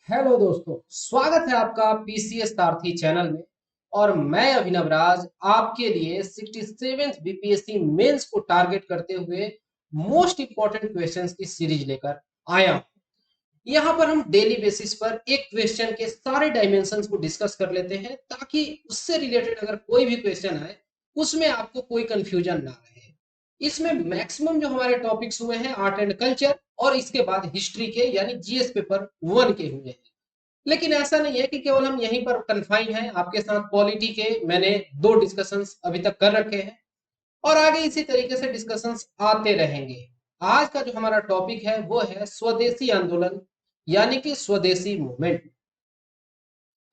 Hello दोस्तों, स्वागत है आपका पीसीएस सारथी चैनल में। और मैं अभिनव राज आपके लिए 67th बीपीएससी मेंस को टारगेट करते हुए मोस्ट इंपॉर्टेंट क्वेश्चंस की सीरीज लेकर आया हूं। यहाँ पर हम डेली बेसिस पर एक क्वेश्चन के सारे डायमेंशंस को डिस्कस कर लेते हैं ताकि उससे रिलेटेड अगर कोई भी क्वेश्चन आए उसमें आपको कोई कंफ्यूजन ना रहे। इसमें मैक्सिमम जो हमारे टॉपिक्स हुए हैं आर्ट एंड कल्चर और इसके बाद हिस्ट्री के यानी जीएस पेपर 1 के हुए हैं। लेकिन ऐसा नहीं है कि केवल हम यहीं पर कन्फाइन हैं। आपके साथ पॉलिटी के मैंने 2 डिस्कशंस अभी तक कर रखे हैं और आगे इसी तरीके से डिस्कशंस आते रहेंगे। आज का जो हमारा टॉपिक है वो है स्वदेशी आंदोलन यानी कि स्वदेशी मूवमेंट।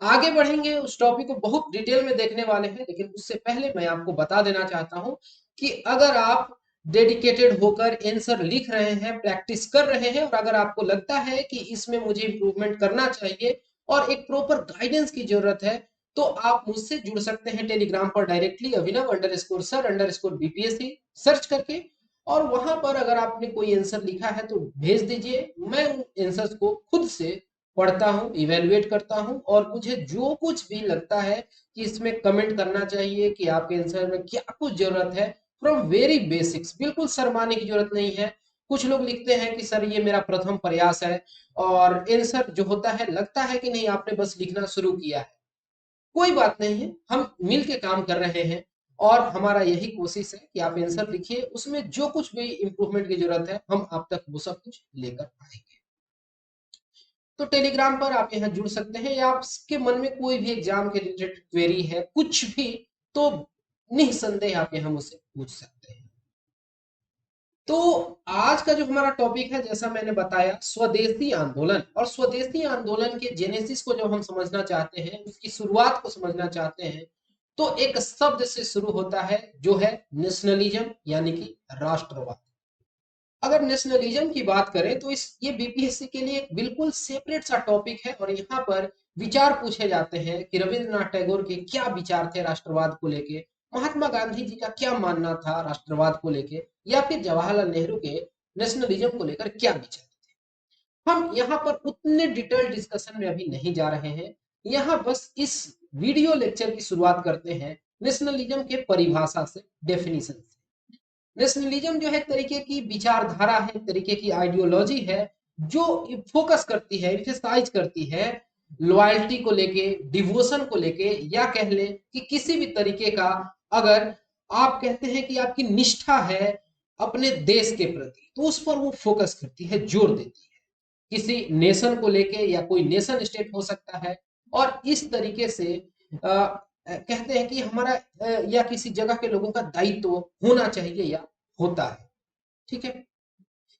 आगे बढ़ेंगे, उस टॉपिक को बहुत डिटेल में देखने वाले हैं, लेकिन उससे पहले मैं आपको बता देना चाहता हूं कि अगर आप डेडिकेटेड होकर आंसर लिख रहे हैं, प्रैक्टिस कर रहे हैं और अगर आपको लगता है कि इसमें मुझे इंप्रूवमेंट करना चाहिए और एक प्रॉपर गाइडेंस की जरूरत है, तो आप मुझसे जुड़ सकते हैं टेलीग्राम पर डायरेक्टली अभिनव_सर_बीपीएससी सर्च करके। और वहां पर अगर आपने कोई आंसर लिखा है तो भेज दीजिए, मैं उन आंसर्स को खुद से पढ़ता हूँ, इवेलुएट करता हूँ और मुझे जो कुछ भी लगता है कि इसमें कमेंट करना चाहिए कि आपके आंसर में क्या कुछ जरूरत है, फ्रॉम वेरी बेसिक्स, बिल्कुल शर्माने की जरूरत नहीं है। कुछ लोग लिखते हैं कि सर ये मेरा प्रथम प्रयास है और आंसर जो होता है लगता है कि नहीं आपने बस लिखना शुरू किया है। कोई बात नहीं है, हम मिल के काम कर रहे हैं और हमारा यही कोशिश है कि आप आंसर लिखिए, उसमें जो कुछ भी इंप्रूवमेंट की जरूरत है हम आप तक वो सब कुछ लेकर आएंगे। तो टेलीग्राम पर आप यहाँ जुड़ सकते हैं या आपके मन में कोई भी एग्जाम के रिलेटेड क्वेरी है कुछ भी, तो निसंदेह आप यहाँ मुझसे पूछ सकते हैं। तो आज का जो हमारा टॉपिक है, जैसा मैंने बताया, स्वदेशी आंदोलन। और स्वदेशी आंदोलन के जेनेसिस को जब हम समझना चाहते हैं, उसकी शुरुआत को समझना चाहते हैं, तो एक शब्द से शुरू होता है जो है नेशनलिज्म यानी कि राष्ट्रवाद। अगर नेशनलिज्म की बात करें तो इस ये बीपीएससी के लिए एक बिल्कुल सेपरेट सा टॉपिक है और यहाँ पर विचार पूछे जाते हैं कि रविंद्रनाथ टैगोर के क्या विचार थे राष्ट्रवाद को लेके, महात्मा गांधी जी का क्या मानना था राष्ट्रवाद को लेके, या फिर जवाहरलाल नेहरू के नेशनलिज्म को लेकर क्या विचार थे। हम यहाँ पर उतने डिटेल डिस्कशन में अभी नहीं जा रहे हैं। यहाँ बस इस वीडियो लेक्चर की शुरुआत करते हैं नेशनलिज्म के परिभाषा से, डेफिनेशन से। नेशनलिज्म जो है एक तरीके की विचारधारा है, एक तरीके की आइडियोलॉजी है जो फोकस करती है, इम्फेसाइज करती है लॉयल्टी को लेके, डिवोशन को लेके, या कह ले कि किसी भी तरीके का, अगर आप कहते हैं कि आपकी निष्ठा है अपने देश के प्रति, तो उस पर वो फोकस करती है, जोर देती है। किसी नेशन को लेके या कोई नेशन स्टेट हो सकता है, और इस तरीके से कहते हैं कि हमारा या किसी जगह के लोगों का दायित्व होना चाहिए या होता है। ठीक है,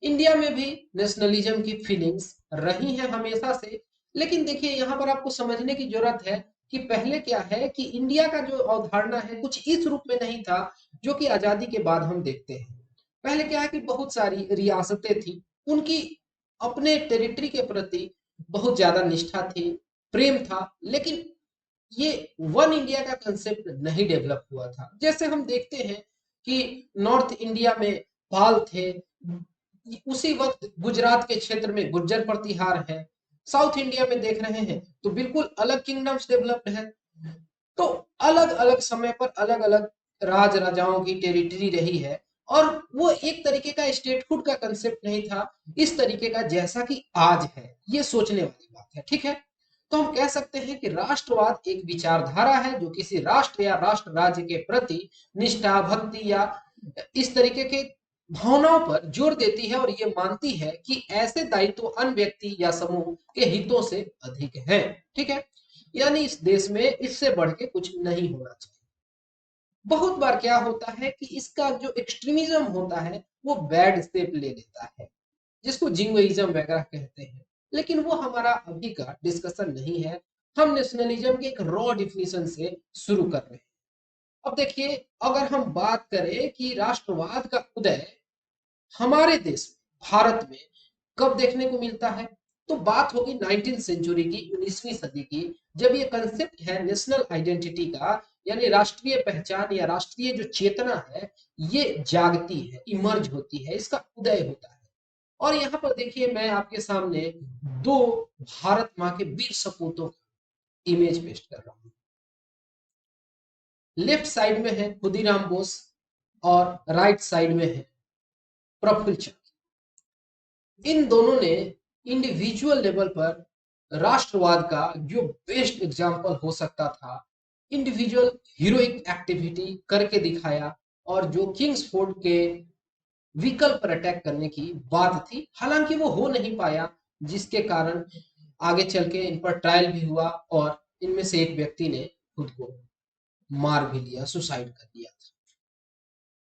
इंडिया में भी नेशनलिज्म की फीलिंग्स रही हैं हमेशा से। लेकिन देखिए यहाँ पर आपको समझने की जरूरत है कि पहले क्या है कि इंडिया का जो अवधारणा है कुछ इस रूप में नहीं था जो कि आजादी के बाद हम देखते हैं। पहले क्या है कि बहुत सारी रियासतें थी, उनकी अपने टेरिटरी के प्रति बहुत ज्यादा निष्ठा थी, प्रेम था, लेकिन ये वन इंडिया का कंसेप्ट नहीं डेवलप हुआ था। जैसे हम देखते हैं कि नॉर्थ इंडिया में पाल थे, उसी वक्त गुजरात के क्षेत्र में गुर्जर प्रतिहार है, साउथ इंडिया में देख रहे हैं तो बिल्कुल अलग किंगडम्स डेवलप्ड है। तो अलग अलग समय पर अलग अलग राज राजाओं की टेरिटरी रही है और वो एक तरीके का स्टेटहुड का कंसेप्ट नहीं था इस तरीके का जैसा कि आज है। ये सोचने वाली बात है। ठीक है, तो हम कह सकते हैं कि राष्ट्रवाद एक विचारधारा है जो किसी राष्ट्र या राष्ट्र राज्य के प्रति निष्ठा, भक्ति या इस तरीके के भावनाओं पर जोर देती है और ये मानती है कि ऐसे दायित्व अन्य व्यक्ति या समूह के हितों से अधिक है। ठीक है, यानी इस देश में इससे बढ़ के कुछ नहीं होना चाहिए। बहुत बार क्या होता है कि इसका जो एक्सट्रीमिज्म होता है वो बैड स्टेप ले लेता है, जिसको जिंगोइज्म वगैरह कहते हैं। लेकिन वो हमारा अभी का डिस्कशन नहीं है। हम नेशनलिज्म के एक रॉ डिफिनेशन से शुरू कर रहे हैं। अब देखिए, अगर हम बात करें कि राष्ट्रवाद का उदय हमारे देश में, भारत में कब देखने को मिलता है, तो बात होगी 19th सेंचुरी की, 19वीं सदी की, जब ये कंसेप्ट है नेशनल आइडेंटिटी का, यानी राष्ट्रीय पहचान या राष्ट्रीय जो चेतना है ये जागती है, इमर्ज होती है, इसका उदय होता है। और यहाँ पर देखिए मैं आपके सामने दो भारत माँ के वीर सपूतों की इमेज पेस्ट कर रहा हूँ। लेफ्ट साइड में है खुदीराम बोस और राइट साइड में है प्रफुल्ल चक्र। इन दोनों ने इंडिविजुअल लेवल पर राष्ट्रवाद का जो बेस्ट एग्जाम्पल हो सकता था, इंडिविजुअल हीरोइक एक्टिविटी करके दिखाया। और जो किंग्सफोर्ड के व्हीकल पर अटैक करने की बात थी, हालांकि वो हो नहीं पाया, जिसके कारण आगे चल के इन पर ट्रायल भी हुआ और इनमें से एक व्यक्ति ने खुद को मार भी लिया, सुसाइड कर लिया था।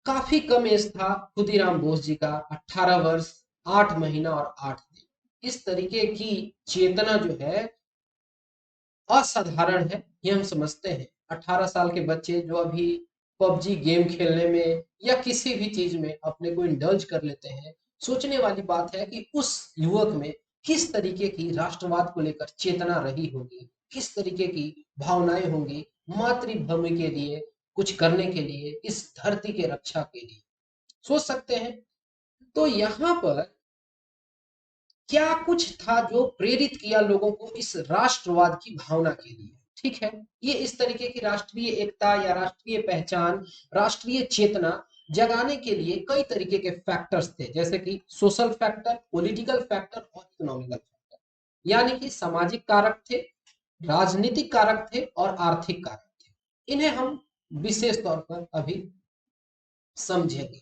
काफी कम एज था खुदीराम बोस जी का, 18 वर्ष 8 महीना और 8 दिन। इस तरीके की चेतना जो है असाधारण है, ये हम समझते हैं। 18 साल के बच्चे जो अभी पबजी गेम खेलने में या किसी भी चीज में अपने को इंडल्ज कर लेते हैं, सोचने वाली बात है कि उस युवक में किस तरीके की राष्ट्रवाद को लेकर चेतना रही होगी, किस तरीके की भावनाएं होंगी मातृभूमि के लिए, कुछ करने के लिए, इस धरती के रक्षा के लिए। सोच सकते हैं। तो यहाँ पर क्या कुछ था जो प्रेरित किया लोगों को इस राष्ट्रवाद की भावना के लिए? ठीक है, ये इस तरीके की राष्ट्रीय एकता या राष्ट्रीय पहचान, राष्ट्रीय चेतना जगाने के लिए कई तरीके के फैक्टर्स थे, जैसे कि सोशल फैक्टर, पॉलिटिकल फैक्टर और इकोनॉमिकल फैक्टर। यानी कि सामाजिक कारक थे, राजनीतिक कारक थे और आर्थिक कारक थे। इन्हें हम विशेष तौर पर अभी समझेंगे।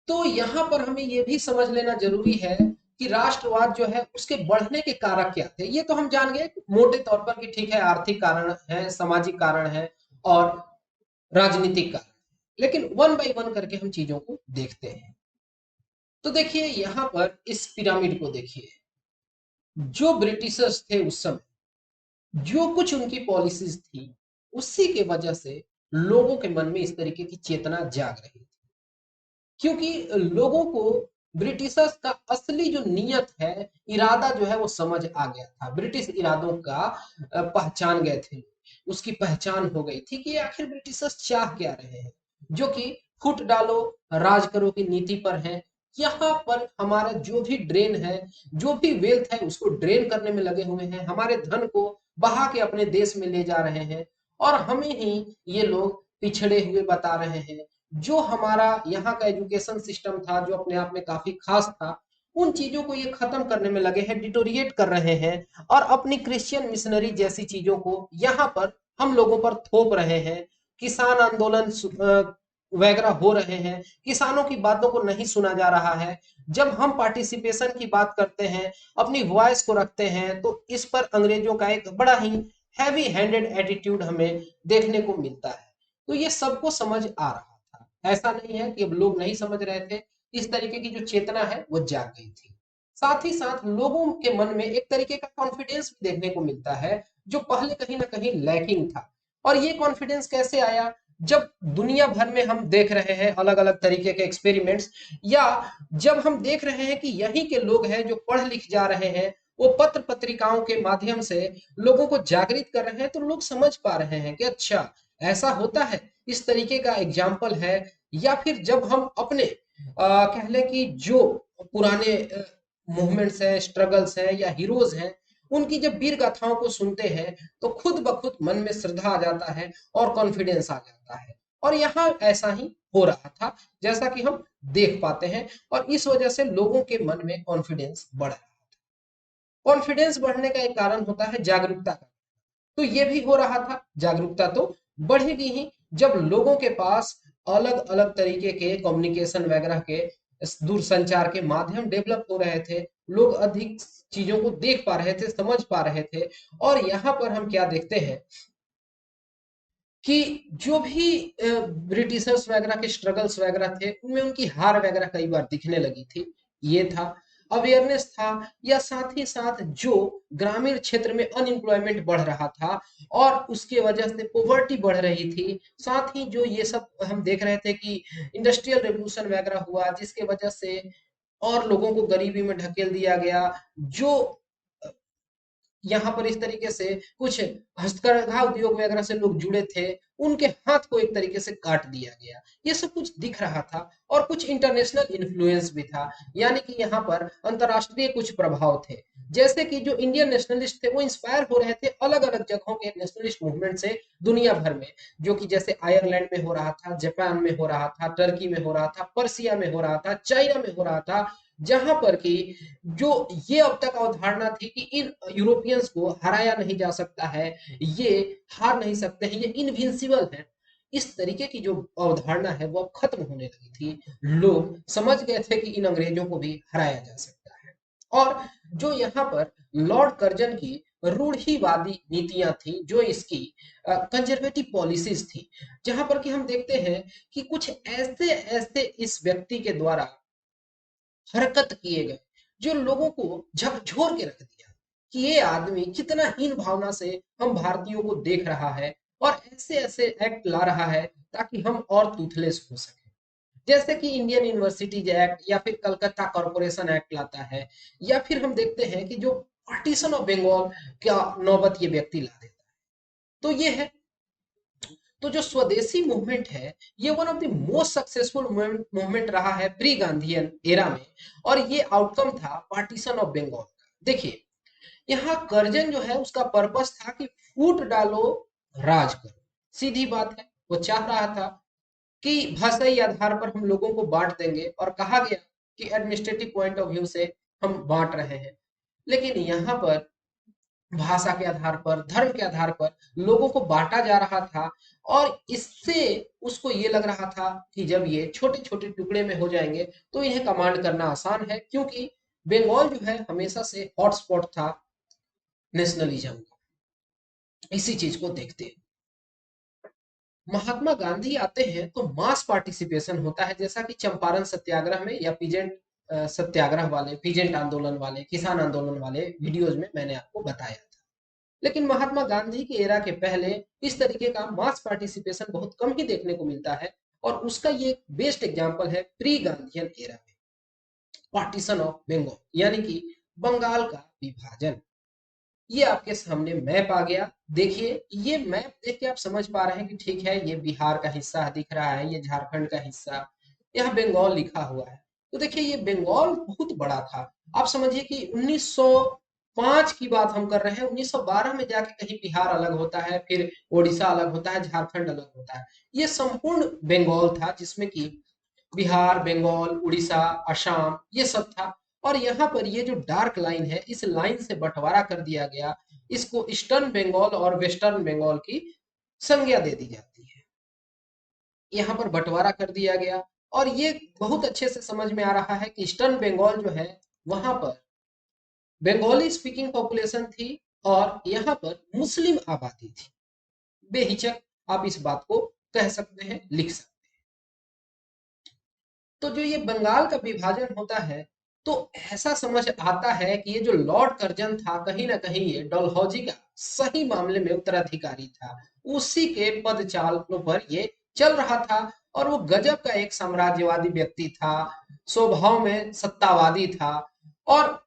तो यहाँ पर हमें ये भी समझ लेना जरूरी है कि राष्ट्रवाद जो है उसके बढ़ने के कारक क्या थे। ये तो हम जान गए मोटे तौर पर कि ठीक है, आर्थिक कारण है, सामाजिक कारण है और राजनीतिक कारण। लेकिन वन बाय वन करके हम चीजों को देखते हैं। तो देखिए यहाँ पर इस पिरामिड को देखिए। जो ब्रिटिशर्स थे उस समय, जो कुछ उनकी पॉलिसीज थी, उसी के वजह से लोगों के मन में इस तरीके की चेतना जाग रही थी। क्योंकि लोगों को ब्रिटिशर्स का असली जो नियत है, इरादा जो है वो समझ आ गया था। ब्रिटिश इरादों का पहचान गए थे, उसकी पहचान हो गई थी कि आखिर ब्रिटिशर्स चाह क्या रहे हैं, जो कि फुट डालो राज करो की नीति पर है। यहाँ पर हमारा जो भी ड्रेन है, जो भी वेल्थ है, उसको ड्रेन करने में लगे हुए हैं, हमारे धन को बहा के अपने देश में ले जा रहे हैं और हमें ही ये लोग पिछड़े हुए बता रहे हैं। जो हमारा यहाँ का एजुकेशन सिस्टम था, जो अपने आप में काफी खास था, उन चीजों को ये खत्म करने में लगे हैं, डिटोरिएट कर रहे हैं और अपनी क्रिश्चियन मिशनरी जैसी चीजों को यहाँ पर हम लोगों पर थोप रहे हैं। किसान आंदोलन वगैरह हो रहे हैं, किसानों की बातों को नहीं सुना जा रहा है। जब हम पार्टिसिपेशन की बात करते हैं, अपनी वॉइस को रखते हैं, तो इस पर अंग्रेजों का एक बड़ा ही हैवी हैंडेड एटीट्यूड हमें देखने को मिलता है। तो ये सबको समझ आ रहा था, ऐसा नहीं है कि अब लोग नहीं समझ रहे थे। इस तरीके की जो चेतना है वो जाग गई थी। साथ ही साथ लोगों के मन में एक तरीके का कॉन्फिडेंस भी देखने को मिलता है, जो पहले कहीं ना कहीं लैकिंग था। और ये कॉन्फिडेंस कैसे आया? जब दुनिया भर में हम देख रहे हैं अलग अलग तरीके के एक्सपेरिमेंट्स, या जब हम देख रहे हैं कि यही के लोग हैं जो पढ़ लिख जा रहे हैं, वो पत्र पत्रिकाओं के माध्यम से लोगों को जागृत कर रहे हैं, तो लोग समझ पा रहे हैं कि अच्छा ऐसा होता है, इस तरीके का एग्जाम्पल है। या फिर जब हम अपने कह लें कि जो पुराने मूवमेंट्स हैं, स्ट्रगल्स हैं या हीरोज हैं, उनकी जब वीर गाथाओं को सुनते हैं, तो खुद ब खुद मन में श्रद्धा आ जाता है और कॉन्फिडेंस आ जाता है। और यहाँ ऐसा ही हो रहा था, जैसा कि हम देख पाते हैं। और इस वजह से लोगों के मन में कॉन्फिडेंस बढ़ रहा है। कॉन्फिडेंस बढ़ने का एक कारण होता है जागरूकता का। तो ये भी हो रहा था, जागरूकता तो बढ़ेगी ही जब लोगों के पास अलग अलग तरीके के कम्युनिकेशन वगैरह के दूरसंचार के माध्यम डेवलप हो रहे थे। लोग अधिक चीजों को देख पा रहे थे, समझ पा रहे थे। और यहाँ पर हम क्या देखते हैं कि जो भी ब्रिटिशर्स वगैरह के स्ट्रगल्स वगैरह थे, उनमें उनकी हार वगैरह कई बार दिखने लगी थी। ये था, अवेयरनेस था, या साथ ही साथ जो ग्रामीण क्षेत्र में अनएम्प्लॉयमेंट बढ़ रहा था और उसके वजह से पॉवर्टी बढ़ रही थी। साथ ही जो ये सब हम देख रहे थे कि इंडस्ट्रियल रेवोल्यूशन वगैरह हुआ, जिसके वजह से और लोगों को गरीबी में ढकेल दिया गया। जो यहाँ पर इस तरीके से कुछ हस्तकरघा उद्योग वगैरह से लोग जुड़े थे, उनके हाथ को एक तरीके से काट दिया गया। ये सब कुछ दिख रहा था और कुछ इंटरनेशनल इन्फ्लुएंस भी था, यानी कि यहाँ पर अंतरराष्ट्रीय कुछ प्रभाव थे। जैसे कि जो इंडियन नेशनलिस्ट थे वो इंस्पायर हो रहे थे अलग अलग जगहों के नेशनलिस्ट मूवमेंट से दुनिया भर में, जो कि जैसे आयरलैंड में हो रहा था, जापान में हो रहा था, टर्की में हो रहा था, पर्सिया में हो रहा था, चाइना में हो रहा था, जहां पर कि जो ये अब तक अवधारणा थी कि इन यूरोपियंस को हराया नहीं जा सकता है, ये हार नहीं सकते हैं, ये इनविंसिबल है, इस तरीके की जो अवधारणा है वो अब खत्म होने लगी थी। लोग समझ गए थे कि इन अंग्रेजों को भी हराया जा सकता है। और जो यहाँ पर लॉर्ड कर्जन की रूढ़िवादी नीतियां थी, जो इसकी कंजर्वेटिव पॉलिसीज थी, जहां पर कि हम देखते हैं कि कुछ ऐसे ऐसे इस व्यक्ति के द्वारा हरकत किए गए जो लोगों को झकझोर के रख दिया कि ये आदमी कितना हीन भावना से हम भारतीयों को देख रहा है और ऐसे ऐसे एक्ट ला रहा है ताकि हम और टूथलेस हो सके। जैसे कि इंडियन यूनिवर्सिटीज एक्ट या फिर कलकत्ता कॉरपोरेशन एक्ट लाता है, या फिर हम देखते हैं कि जो पार्टीशन ऑफ बंगाल का नौबत ये व्यक्ति ला देता है। तो ये है, तो जो स्वदेशी मूवमेंट है ये one of the most successful movement रहा है प्री गांधीयन एरा में, और ये आउटकम था पार्टीशन ऑफ बंगाल का। देखिए, यहाँ कर्जन जो है उसका पर्पस था कि फूट डालो, राज करो, सीधी बात है। वो चाह रहा था कि भाषाई आधार पर हम लोगों को बांट देंगे, और कहा गया कि एडमिनिस्ट्रेटिव पॉइंट ऑफ व्यू से हम बांट रहे हैं, लेकिन यहाँ पर भाषा के आधार पर, धर्म के आधार पर लोगों को बांटा जा रहा था। और इससे उसको ये लग रहा था कि जब ये छोटे छोटे टुकड़े में हो जाएंगे तो इन्हें कमांड करना आसान है, क्योंकि बंगाल जो है हमेशा से हॉटस्पॉट था नेशनलिज्म का। इसी चीज को देखते हैं महात्मा गांधी आते हैं तो मास पार्टिसिपेशन होता है, जैसा कि चंपारण सत्याग्रह में या पीजेंट सत्याग्रह वाले, पीजेंट आंदोलन वाले, किसान आंदोलन वाले वीडियोज में मैंने आपको बताया था। लेकिन महात्मा गांधी की एरा के पहले इस तरीके का मास पार्टिसिपेशन बहुत कम ही देखने को मिलता है, और उसका ये बेस्ट एग्जांपल है प्री गांधीयन एरा में पार्टीशन ऑफ बंगाल, यानी कि बंगाल का विभाजन। ये आपके सामने मैप आ गया। देखिए, ये मैप देख के आप समझ पा रहे हैं कि ठीक है, ये बिहार का हिस्सा दिख रहा है, ये झारखंड का हिस्सा, यहाँ बंगाल लिखा हुआ है। तो देखिए, ये बंगाल बहुत बड़ा था। आप समझिए कि 1905 की बात हम कर रहे हैं, 1912 में जाके कहीं बिहार अलग होता है, फिर उड़ीसा अलग होता है, झारखंड अलग होता है। ये संपूर्ण बंगाल था, जिसमें कि बिहार, बंगाल, उड़ीसा, असम, ये सब था। और यहाँ पर ये जो डार्क लाइन है, इस लाइन से बंटवारा कर दिया गया, इसको ईस्टर्न बंगाल और वेस्टर्न बंगाल की संज्ञा दे दी जाती है। यहाँ पर बंटवारा कर दिया गया, और ये बहुत अच्छे से समझ में आ रहा है कि ईस्टर्न बंगाल जो है वहां पर बंगाली स्पीकिंग पॉपुलेशन थी, और यहाँ पर मुस्लिम आबादी थी। बेहिचक आप इस बात को कह सकते हैं, लिख सकते हैं। तो जो ये बंगाल का विभाजन होता है, तो ऐसा समझ आता है कि ये जो लॉर्ड कर्जन था, कहीं ना कहीं ये डलहौजी का सही मामले में उत्तराधिकारी था। उसी के पद चालों पर ये चल रहा था, और वो गजब का एक साम्राज्यवादी व्यक्ति था, स्वभाव में सत्तावादी था, और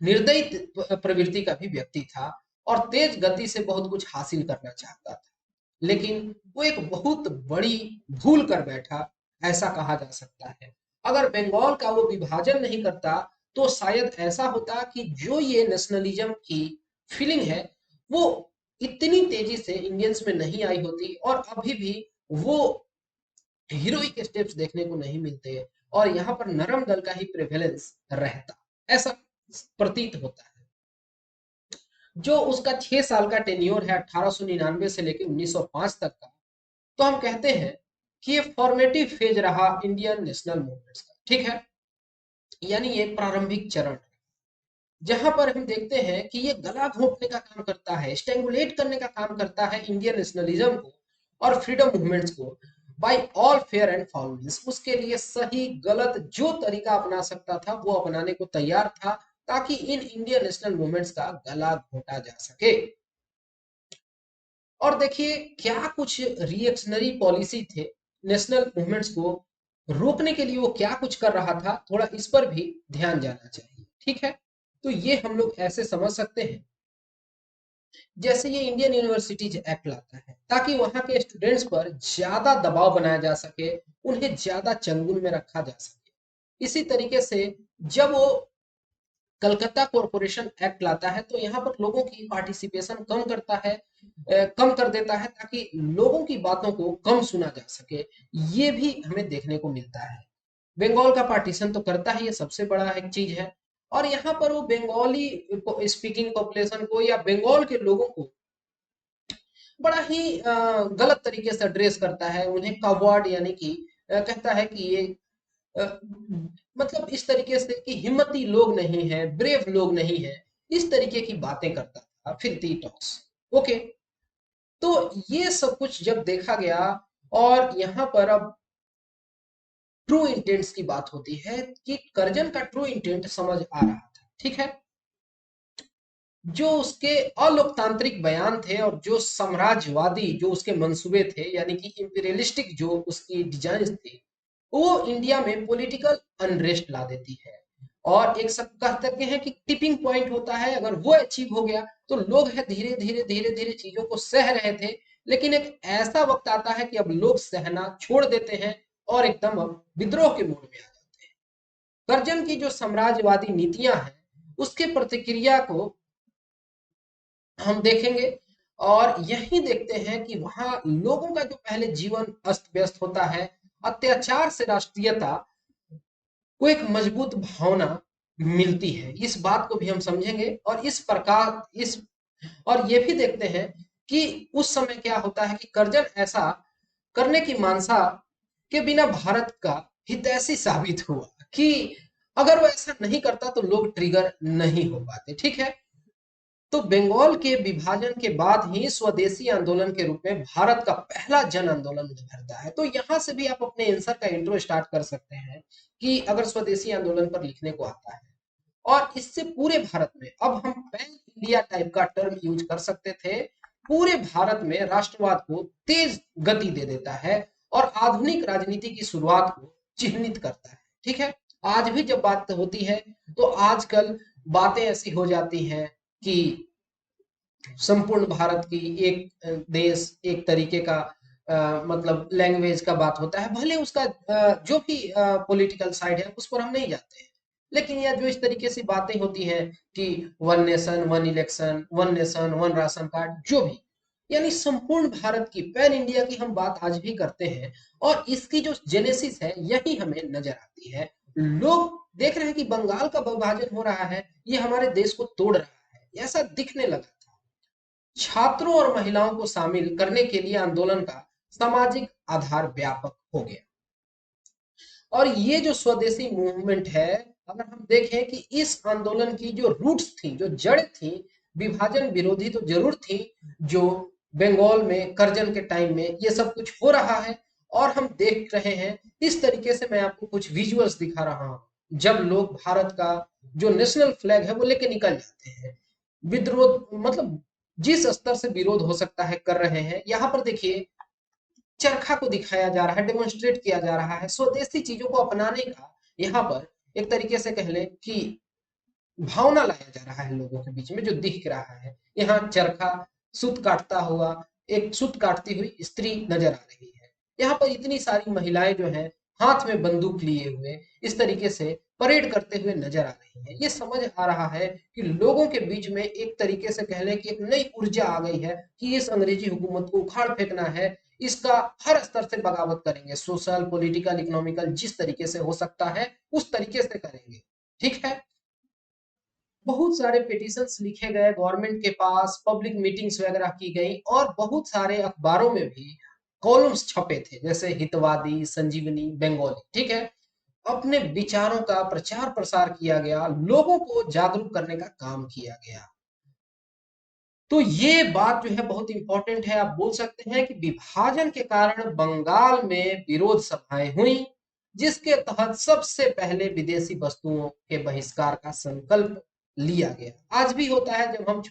निर्दयी प्रवृत्ति का भी व्यक्ति था, और तेज गति से बहुत कुछ हासिल करना चाहता था। लेकिन वो एक बहुत बड़ी भूल कर बैठा, ऐसा कहा जा सकता है। अगर बंगाल का वो विभाजन नहीं करता तो शायद ऐसा होता कि जो ये नेशनलिज्म की फीलिंग है वो इतनी तेजी से इंडियंस में नहीं आई होती, और अभी भी वो हीरोइक स्टेप्स देखने को नहीं मिलते, और यहाँ पर नरम दल का ही प्रेवेलेंस रहता, ऐसा प्रतीत होता है। जो उसका 6 साल का टेन्योर है 1899 से लेकर 1905 तक का, तो हम कहते हैं कि ये फॉर्मेटिव फेज रहा इंडियन नेशनल मूवमेंट्स का, ठीक है, यानी ये प्रारंभिक चरण, जहां पर हम देखते हैं कि ये गला घोंटने का काम करता है, स्ट्रेंगुलेट करने का काम करता है इंडियन नेशनलिज्म को और फ्रीडम मूवमेंट्स को by all fair and foul means. उसके लिए सही गलत जो तरीका अपना सकता था वो अपनाने को तैयार था, ताकि इन इंडियन नेशनल मूवमेंट्स का गला घोंटा जा सके। और देखिए, क्या कुछ रिएक्शनरी पॉलिसी थे, नेशनल मूवमेंट्स को रोकने के लिए वो क्या कुछ कर रहा था, थोड़ा इस पर भी ध्यान जाना चाहिए, ठीक है। तो ये हम लोग ऐसे समझ सकते हैं जैसे ये इंडियन यूनिवर्सिटीज एक्ट लाता है ताकि वहां के स्टूडेंट्स पर ज्यादा दबाव बनाया जा सके, उन्हें ज्यादा चंगुल में रखा जा सके। इसी तरीके से जब वो कलकत्ता कॉरपोरेशन एक्ट लाता है तो यहाँ पर लोगों की पार्टिसिपेशन कम करता है, कम कर देता है ताकि लोगों की बातों को कम सुना जा सके। ये भी हमें देखने को मिलता है। बंगाल का पार्टीशन तो करता है, ये सबसे बड़ा एक चीज है। और यहाँ पर वो बंगाली स्पीकिंग पॉपुलेशन को या बंगाल के लोगों को बड़ा ही गलत तरीके से एड्रेस करता है, उन्हें कवर्ड यानी कि कहता है कि ये अ, मतलब इस तरीके से कि हिम्मती लोग नहीं है, ब्रेव लोग नहीं है, इस तरीके की बातें करता था फिरती टॉक्स। ओके, तो ये सब कुछ जब देखा गया और यहाँ पर अब ट्रू इंटेंट्स की बात होती है कि कर्जन का ट्रू इंटेंट समझ आ रहा था, ठीक है। जो उसके अलोकतांत्रिक बयान थे और जो साम्राज्यवादी जो उसके मंसूबे थे यानी कि इंपीरियलिस्टिक जो उसकी डिजाइन थी, वो इंडिया में पॉलिटिकल अनरेस्ट ला देती है। और एक सब कह सकते हैं कि टिपिंग पॉइंट होता है, अगर वो अचीव हो गया तो लोग है धीरे धीरे धीरे धीरे चीजों को सह रहे थे। लेकिन एक ऐसा वक्त आता है कि अब लोग सहना छोड़ देते हैं और एकदम अब विद्रोह के मूड में आ जाते हैं। कर्जन की जो साम्राज्यवादी नीतियां हैं उसके प्रतिक्रिया को हम देखेंगे। और यही देखते हैं कि वहां लोगों का जो पहले जीवन अस्त व्यस्त होता है, अत्याचार से राष्ट्रीयता को एक मजबूत भावना मिलती है, इस बात को भी हम समझेंगे। और इस प्रकार इस और ये भी देखते हैं कि उस समय क्या होता है कि कर्जन ऐसा करने की मानसा के बिना भारत का हितैषी साबित हुआ कि अगर वो ऐसा नहीं करता तो लोग ट्रिगर नहीं हो पाते, ठीक है। तो बंगाल के विभाजन के बाद ही स्वदेशी आंदोलन के रूप में भारत का पहला जन आंदोलन उभरता है। तो यहां से भी आप अपने आंसर का इंट्रो स्टार्ट कर सकते हैं कि अगर स्वदेशी आंदोलन पर लिखने को आता है। और इससे पूरे भारत में अब हम पैन इंडिया टाइप का टर्म यूज कर सकते थे, पूरे भारत में राष्ट्रवाद को तेज गति दे देता है और आधुनिक राजनीति की शुरुआत को चिन्हित करता है, ठीक है। आज भी जब बात होती है तो आजकल बातें ऐसी हो जाती हैं कि संपूर्ण भारत की एक देश एक तरीके का मतलब लैंग्वेज का बात होता है, भले उसका जो भी पॉलिटिकल साइड है उस पर हम नहीं जाते हैं। लेकिन यह जो इस तरीके से बातें होती हैं कि one nation one election, one nation one ration card, जो भी यानी संपूर्ण भारत की पैन इंडिया की हम बात आज भी करते हैं। और इसकी जो जेनेसिस है यही हमें नजर आती है। लोग देख रहे हैं कि बंगाल का विभाजन हो रहा है, ये हमारे देश को तोड़ रहा है, ऐसा दिखने लगा था। छात्रों और महिलाओं को शामिल करने के लिए आंदोलन का सामाजिक आधार व्यापक हो गया। और ये जो स्वदेशी मूवमेंट है, अगर हम देखें कि इस आंदोलन की जो रूट्स थी, जो जड़ थी, विभाजन विरोधी तो जरूर थी, जो बंगाल में कर्जन के टाइम में ये सब कुछ हो रहा है। और हम देख रहे हैं इस तरीके से, मैं आपको कुछ विजुअल्स दिखा रहा हूं जब लोग भारत का जो नेशनल फ्लैग है वो लेके निकल जाते हैं। विद्रोह मतलब जिस स्तर से विरोध हो सकता है कर रहे हैं। यहाँ पर देखिए चरखा को दिखाया जा रहा है, डेमोन्स्ट्रेट किया जा रहा है, स्वदेशी चीजों को अपनाने का यहाँ पर एक तरीके से कह लें कि भावना लाया जा रहा है लोगों के बीच में, जो दिख रहा है। यहाँ चरखा सूत काटता हुआ, एक सूत काटती हुई स्त्री नजर आ रही है। यहाँ पर इतनी सारी महिलाएं जो हैं हाथ में बंदूक लिए हुए इस तरीके से परेड करते हुए नजर आ रही है। ये समझ आ रहा है कि लोगों के बीच में एक तरीके से कह लें कि एक नई ऊर्जा आ गई है कि इस अंग्रेजी हुकूमत को उखाड़ फेंकना है, इसका हर स्तर से बगावत करेंगे, सोशल पॉलिटिकल इकोनॉमिकल जिस तरीके से हो सकता है उस तरीके से करेंगे, ठीक है। बहुत सारे पिटिशंस लिखे गए गवर्नमेंट के पास, पब्लिक मीटिंग्स वगैरह की गई और बहुत सारे अखबारों में भी कॉलम्स छपे थे, जैसे हितवादी, संजीवनी, बंगाली, ठीक है। अपने विचारों का प्रचार प्रसार किया गया, लोगों को जागरूक करने का काम किया गया। तो ये बात जो है बहुत इंपॉर्टेंट है। आप बोल सकते हैं कि विभाजन के कारण बंगाल में विरोध सभाएं हुई, जिसके तहत सबसे पहले विदेशी वस्तुओं के बहिष्कार का संकल्प लिया गया। आज भी होता है जब हम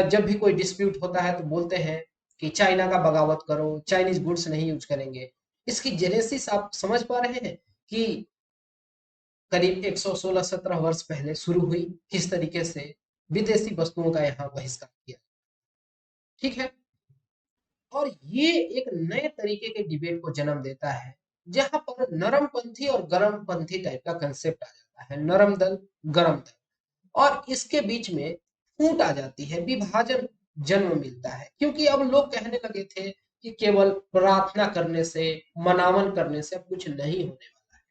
जब भी कोई डिस्प्यूट होता है तो बोलते हैं कि चाइना का बगावत करो, चाइनीज गुड्स नहीं यूज करेंगे। इसकी जेनेसिस आप समझ पा रहे हैं कि करीब 116-17 वर्ष पहले शुरू हुई, किस तरीके से विदेशी वस्तुओं का यहाँ बहिष्कार किया। ठीक है। और ये एक नए तरीके के डिबेट को जन्म देता है, जहां पर नरमपंथी और गरमपंथी टाइप का कंसेप्ट आ जाता है, नरम दल, गरम दल, और इसके बीच में फूट आ जाती है, विभाजन जन्म मिलता है, क्योंकि अब लोग कहने लगे थे कि केवल प्रार्थना करने से, मनावन करने से अब कुछ नहीं होने वाला है।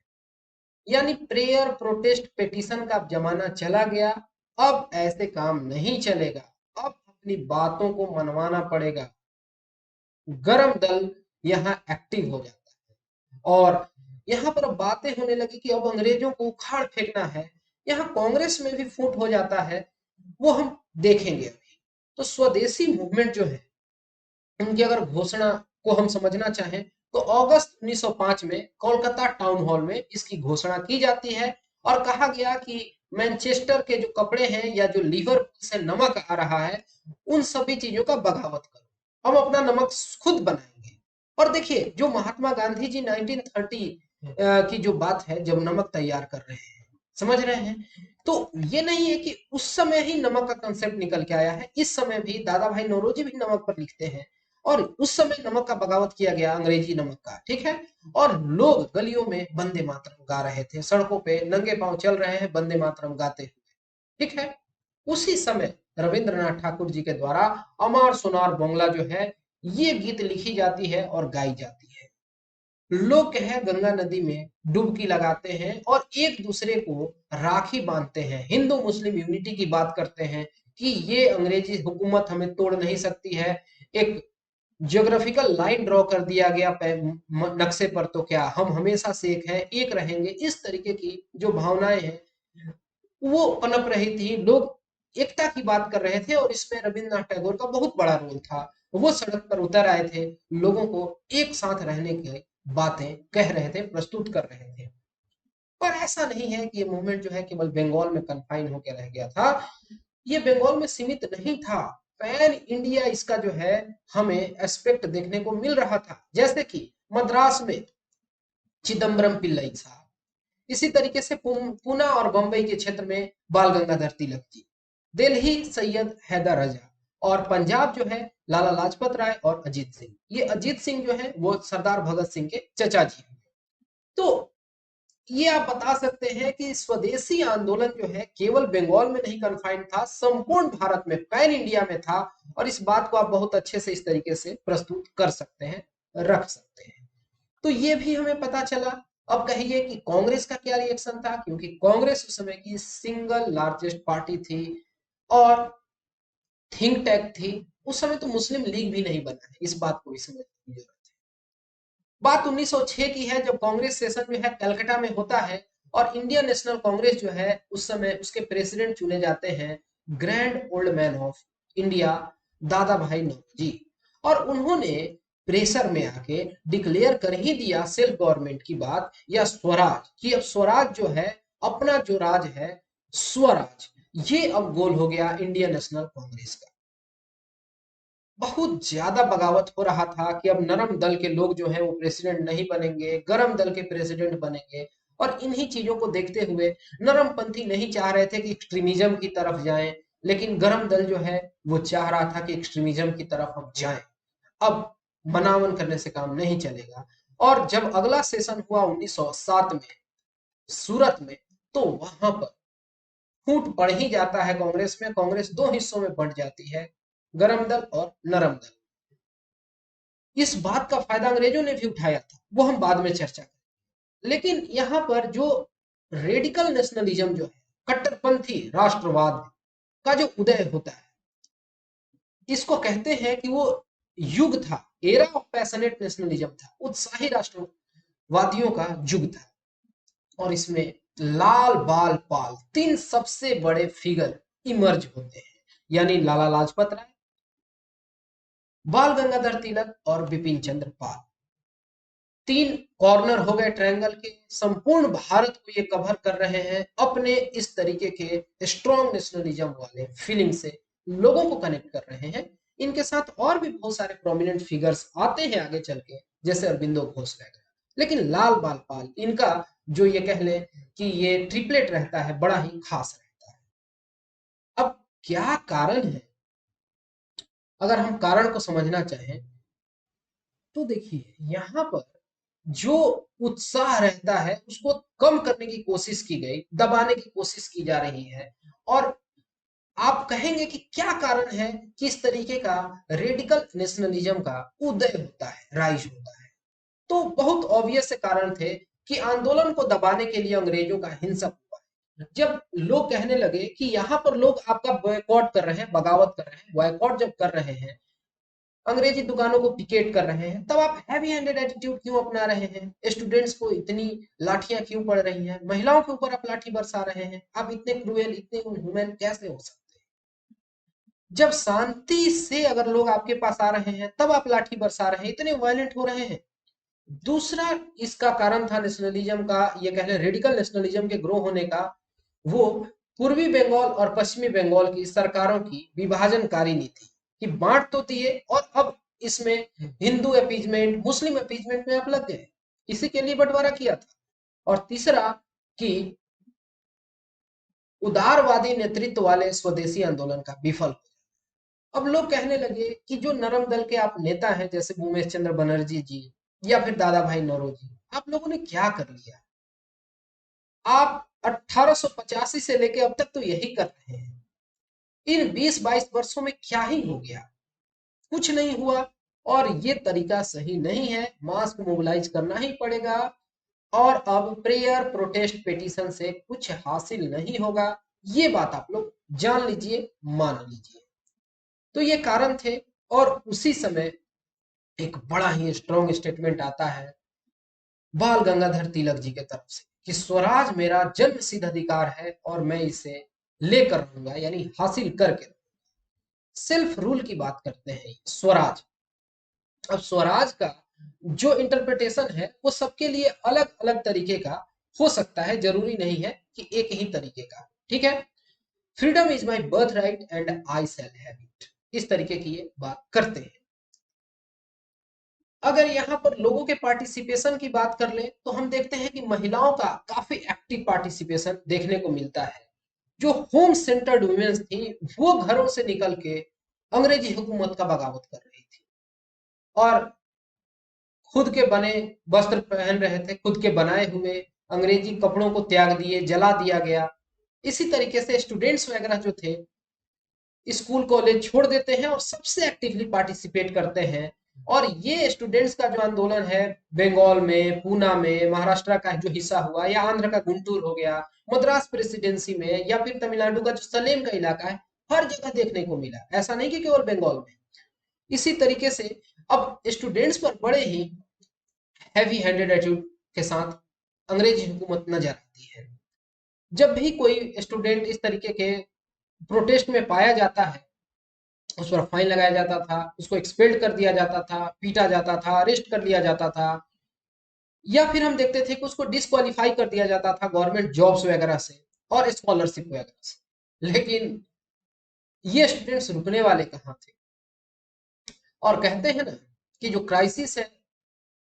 यानी प्रेयर, प्रोटेस्ट, पेटिशन का अब जमाना चला गया। अब ऐसे काम नहीं चलेगा, अब अपनी बातों को मनवाना पड़ेगा। गरम दल यहाँ एक्टिव हो जाता है, और यहाँ पर अब बातें होने लगी कि अब अंग्रेजों को उखाड़ फेंकना है। यहाँ कांग्रेस में भी फूट हो जाता है, वो हम देखेंगे अभी। तो स्वदेशी मूवमेंट जो है, उनकी अगर घोषणा को हम समझना चाहें, तो अगस्त 1905 में कोलकाता टाउन हॉल में इसकी घोषणा की जाती है, और कहा गया कि मैनचेस्टर के जो कपड़े हैं, या जो लिवरपूल से नमक आ रहा है, उन सभी चीजों का बगावत करो, हम अपना नमक खुद बनाएंगे। और देखिए, जो महात्मा गांधी जी 1930 की जो बात है, जब नमक तैयार कर रहे हैं, समझ रहे हैं, तो ये नहीं है कि उस समय ही नमक का कंसेप्ट निकल के आया है, इस समय भी दादा भाई नौरोजी भी नमक पर लिखते हैं, और उस समय नमक का बगावत किया गया, अंग्रेजी नमक का, ठीक है। और लोग गलियों में वंदे मातरम गा रहे थे, सड़कों पे नंगे पांव चल रहे हैं वंदे मातरम गाते हुए, ठीक है। उसी समय रविंद्रनाथ ठाकुर जी के द्वारा अमर सोनार बांग्ला जो है, ये गीत लिखी जाती है और गाई जाती है। लोग है गंगा नदी में डुबकी लगाते हैं और एक दूसरे को राखी बांधते हैं, हिंदू मुस्लिम यूनिटी की बात करते हैं कि ये अंग्रेजी हुकूमत हमें तोड़ नहीं सकती है। एक ज्योग्राफिकल लाइन ड्रॉ कर दिया गया नक्शे पर, तो क्या हम हमेशा से एक हैं, एक रहेंगे, इस तरीके की जो भावनाएं हैं वो पनप रही थी। लोग एकता की बात कर रहे थे, और इसमें रविंद्रनाथ टैगोर का बहुत बड़ा रोल था। वो सड़क पर उतर आए थे, लोगों को एक साथ रहने की बातें कह रहे थे, प्रस्तुत कर रहे थे। पर ऐसा नहीं है कि ये मूवमेंट जो है केवल बंगाल में कन्फाइन होकर रह गया था, ये बंगाल में सीमित नहीं था। पैन इंडिया इसका जो है हमें एस्पेक्ट देखने को मिल रहा था, जैसे कि मद्रास में चिदम्बरम पिल्लई साहब, इसी तरीके से पूना और बंबई के क्षेत्र में बाल गंगाधर तिलक जी, दिल्ली सैयद हैदर रजा, और पंजाब जो है लाला लाजपत राय और अजीत सिंह। ये अजीत सिंह जो है वो सरदार भगत सिंह के चचा जी। तो ये आप बता सकते हैं कि स्वदेशी आंदोलन जो है केवल बंगाल में नहीं कन्फाइंड था, संपूर्ण भारत में, पैन इंडिया में था। और इस बात को आप बहुत अच्छे से इस तरीके से प्रस्तुत कर सकते हैं, रख सकते हैं। तो ये भी हमें पता चला। अब कहिए कि कांग्रेस का क्या रिएक्शन था, क्योंकि कांग्रेस उस समय की सिंगल लार्जेस्ट पार्टी थी और थिंक टैंक थी। उस समय तो मुस्लिम लीग भी नहीं बना है, इस बात को भी समझने की जरूरत है। बात 1906 की है, जब कांग्रेस सेशन जो है कलकत्ता में होता है, और इंडियन नेशनल कांग्रेस जो है उस समय उसके प्रेसिडेंट चुने जाते हैं grand old man of India, दादा भाई नौरोजी। और उन्होंने प्रेशर में आके डिक्लेयर कर ही दिया सेल्फ गवर्नमेंट की बात, या स्वराज, कि अब स्वराज जो है, अपना जो राज है, स्वराज, ये अब गोल हो गया इंडियन नेशनल कांग्रेस का। बहुत ज्यादा बगावत हो रहा था कि अब नरम दल के लोग जो हैं वो प्रेसिडेंट नहीं बनेंगे, गरम दल के प्रेसिडेंट बनेंगे। और इन्हीं चीजों को देखते हुए नरमपंथी नहीं चाह रहे थे कि एक्सट्रीमिज्म की तरफ जाएं, लेकिन गरम दल जो है वो चाह रहा था कि एक्सट्रीमिज्म की तरफ हम जाएं। अब मनावन करने से काम नहीं चलेगा। और जब अगला सेशन हुआ 1907 में सूरत में, तो वहां पर फूट पड़ ही जाता है कांग्रेस में। कांग्रेस दो हिस्सों में बंट जाती है, गरम दल और नरम दल। इस बात का फायदा अंग्रेजों ने भी उठाया था, वो हम बाद में चर्चा करें। लेकिन यहाँ पर जो रेडिकल नेशनलिज्म जो है, कट्टरपंथी राष्ट्रवाद का जो उदय होता है, इसको कहते हैं कि वो युग था, एरा ऑफ पैशनेट नेशनलिज्म था, उत्साही राष्ट्रवादियों का युग था। और इसमें लाल बाल पाल तीन सबसे बड़े फिगर इमर्ज होते हैं, यानी लाला लाजपत राय, बाल गंगाधर तिलक और बिपिन चंद्र पाल। तीन कॉर्नर हो गए ट्रायंगल के, संपूर्ण भारत को ये कवर कर रहे हैं अपने इस तरीके के स्ट्रॉन्ग नेशनलिज्म वाले फीलिंग से, लोगों को कनेक्ट कर रहे हैं। इनके साथ और भी बहुत सारे प्रोमिनेंट फिगर्स आते हैं आगे चल के, जैसे अरविंदो घोष वगैरह। लेकिन लाल बाल पाल, इनका जो ये कह ले कि ये ट्रिपलेट रहता है, बड़ा ही खास रहता है। अब क्या कारण है अगर हम कारण को समझना चाहें तो देखिए यहाँ पर जो उत्साह रहता है उसको कम करने की कोशिश की गई, दबाने की कोशिश की जा रही है। और आप कहेंगे कि क्या कारण है कि इस तरीके का रेडिकल नेशनलिज्म का उदय होता है, राइज होता है? तो बहुत ऑब्वियस से कारण थे कि आंदोलन को दबाने के लिए अंग्रेजों का हिंसक हुआ। जब लोग कहने लगे कि यहाँ पर लोग आपका बॉयकॉट कर रहे हैं, बगावत कर रहे हैं, बॉयकॉट जब कर रहे हैं, अंग्रेजी दुकानों को पिकेट कर रहे हैं, तब आप हैवी हैंडेड एटीट्यूड क्यों अपना रहे हैं? स्टूडेंट्स को इतनी लाठियां क्यों पड़ रही हैं? महिलाओं के ऊपर आप लाठी बरसा रहे हैं? आप इतने क्रूएल, इतने इनह्यूमन कैसे हो सकते हैं? जब शांति से अगर लोग आपके पास आ रहे हैं तब आप लाठी बरसा रहे हैं, इतने वायलेंट हो रहे हैं। दूसरा इसका कारण था नेशनलिज्म का, ये कह लें रेडिकल नेशनलिज्म के ग्रो होने का, वो पूर्वी बंगाल और पश्चिमी बंगाल की सरकारों की विभाजनकारी नीति कि बांट तो दिए और अब इसमें हिंदू अपीजमेंट, मुस्लिम अपीजमेंट में आप लग गए, इसी के लिए बंटवारा किया था। और तीसरा कि उदारवादी नेतृत्व वाले स्वदेशी आंदोलन का विफल। अब लोग कहने लगे कि जो नरम दल के आप नेता हैं जैसे भूमेश चंद्र बनर्जी जी या फिर दादा भाई नौरोजी, आप लोगों ने क्या कर लिया? आप 1885 से लेके अब तक तो यही कर रहे हैं। इन 20-22 वर्षों में क्या ही हो गया? कुछ नहीं हुआ। और ये तरीका सही नहीं है, मास को मोबिलाइज करना ही पड़ेगा। और अब प्रेयर, प्रोटेस्ट, पेटिशन से कुछ हासिल नहीं होगा, ये बात आप लोग जान लीजिए, मान लीजिए। तो ये कारण थे। और उसी समय एक बड़ा ही स्ट्रॉन्ग स्टेटमेंट आता है बाल गंगाधर तिलक जी के तरफ से कि स्वराज मेरा जन्म सिद्ध अधिकार है और मैं इसे लेकर रहूंगा, यानी हासिल करके। सेल्फ रूल की बात करते हैं स्वराज। अब स्वराज का जो इंटरप्रिटेशन है वो सबके लिए अलग अलग तरीके का हो सकता है, जरूरी नहीं है कि एक ही तरीके का। ठीक है, freedom is my birth right and I shall have it, इस तरीके की ये बात करते हैं। अगर यहाँ पर लोगों के पार्टिसिपेशन की बात कर ले तो हम देखते हैं कि महिलाओं का काफी एक्टिव पार्टिसिपेशन देखने को मिलता है। जो होम सेंटर्ड वुमेन्स थी वो घरों से निकल के अंग्रेजी हुकूमत का बगावत कर रही थी और खुद के बने वस्त्र पहन रहे थे, खुद के बनाए हुए अंग्रेजी कपड़ों को त्याग दिए, जला दिया गया। इसी तरीके से स्टूडेंट्स वगैरह जो थे स्कूल कॉलेज छोड़ देते हैं और सबसे एक्टिवली पार्टिसिपेट करते हैं। और ये स्टूडेंट्स का जो आंदोलन है बंगाल में, पूना में, महाराष्ट्र का जो हिस्सा हुआ या आंध्र का गुंटूर हो गया, मद्रास प्रेसिडेंसी में या फिर तमिलनाडु का जो सलेम का इलाका है, हर जगह देखने को मिला। ऐसा नहीं कि केवल बंगाल में। इसी तरीके से अब स्टूडेंट्स पर बड़े ही हैवी हैंडेड एटीट्यूड के साथ अंग्रेजी हुकूमत नजर आती है। जब भी कोई स्टूडेंट इस तरीके के प्रोटेस्ट में पाया जाता है उस पर फाइन लगाया जाता था, उसको एक्सपेल्ड कर दिया जाता था, पीटा जाता था, अरेस्ट कर लिया जाता था, या फिर हम देखते थे कि उसको डिस्क्वालीफाई कर दिया जाता था गवर्नमेंट जॉब्स वगैरह से और स्कॉलरशिप वगैरह से। लेकिन ये स्टूडेंट्स रुकने वाले कहाँ थे? और कहते हैं ना कि जो क्राइसिस है